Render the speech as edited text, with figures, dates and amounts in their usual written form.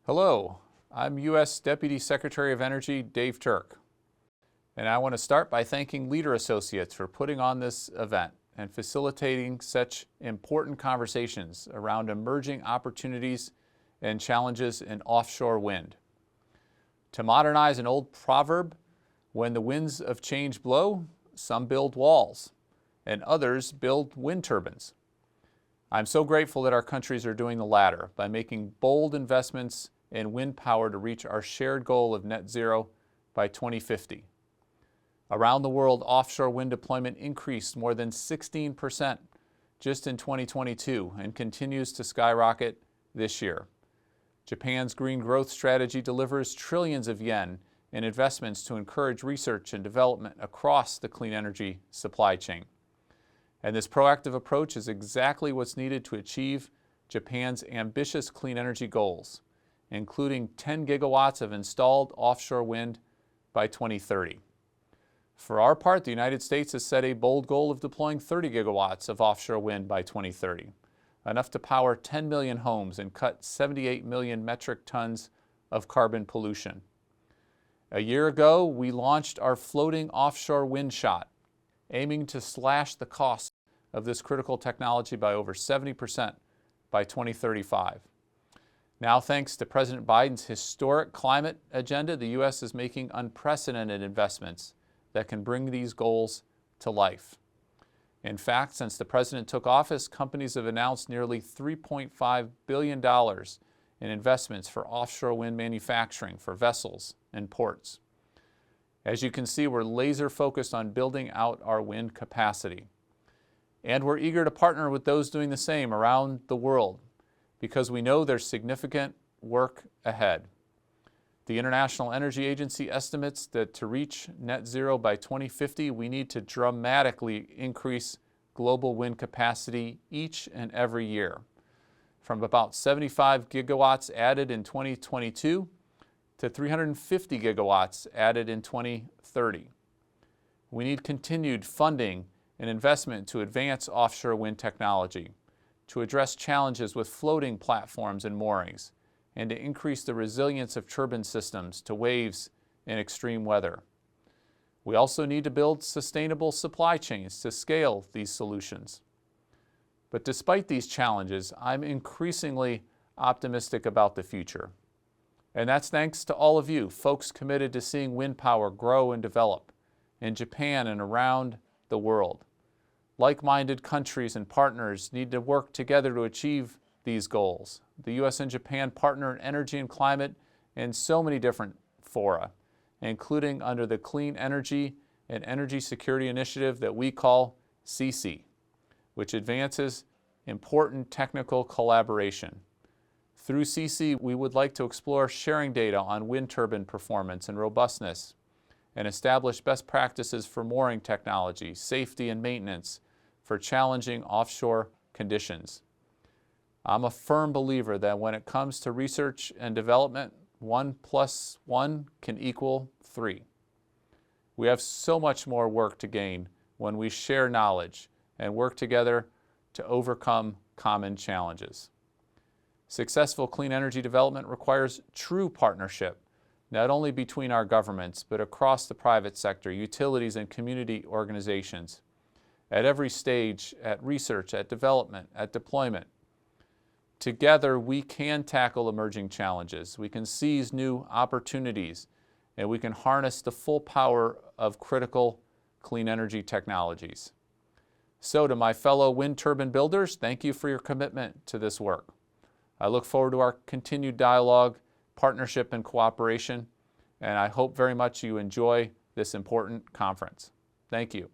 Hello, I'm U.S. Deputy Secretary of Energy Dave Turk, and I want to start by thanking Leader Associates for putting on this event and facilitating such important conversations around emerging opportunities and challenges in offshore wind. To modernize an old proverb, when the winds of change blow, some build walls and others build wind turbines. I'm so grateful that our countries are doing the latter by making bold investments in wind power to reach our shared goal of net zero by 2050. Around the world, offshore wind deployment increased more than 16% just in 2022 and continues to skyrocket this year. Japan's green growth strategy delivers trillions of yen in investments to encourage research and development across the clean energy supply chain. And this proactive approach is exactly what's needed to achieve Japan's ambitious clean energy goals, including 10 gigawatts of installed offshore wind by 2030. For our part, the United States has set a bold goal of deploying 30 gigawatts of offshore wind by 2030, enough to power 10 million homes and cut 78 million metric tons of carbon pollution. A year ago, we launched our floating offshore wind shot, aiming to slash the cost of this critical technology by over 70% by 2035. Now, thanks to President Biden's historic climate agenda, the U.S. is making unprecedented investments that can bring these goals to life. In fact, since the President took office, companies have announced nearly $3.5 billion in investments for offshore wind manufacturing for vessels and ports. As you can see, we're laser focused on building out our wind capacity. And we're eager to partner with those doing the same around the world, because we know there's significant work ahead. The International Energy Agency estimates that to reach net zero by 2050, we need to dramatically increase global wind capacity each and every year, from about 75 gigawatts added in 2022 to 350 gigawatts added in 2030. We need continued funding and investment to advance offshore wind technology, to address challenges with floating platforms and moorings, and to increase the resilience of turbine systems to waves in extreme weather. We also need to build sustainable supply chains to scale these solutions. But despite these challenges, I'm increasingly optimistic about the future. And that's thanks to all of you, folks committed to seeing wind power grow and develop in Japan and around the world. Like-minded countries and partners need to work together to achieve these goals. The U.S. and Japan partner in energy and climate in so many different fora, including under the Clean Energy and Energy Security Initiative that we call CC, which advances important technical collaboration. Through CC, we would like to explore sharing data on wind turbine performance and robustness, and establish best practices for mooring technology, safety, and maintenance for challenging offshore conditions. I'm a firm believer that when it comes to research and development, 1 + 1 can equal 3. We have so much more work to gain when we share knowledge and work together to overcome common challenges. Successful clean energy development requires true partnership, not only between our governments, but across the private sector, utilities, and community organizations, at every stage, at research, at development, at deployment. Together, we can tackle emerging challenges, we can seize new opportunities, and we can harness the full power of critical clean energy technologies. So to my fellow wind turbine builders, thank you for your commitment to this work. I look forward to our continued dialogue, partnership, and cooperation, and I hope very much you enjoy this important conference. Thank you.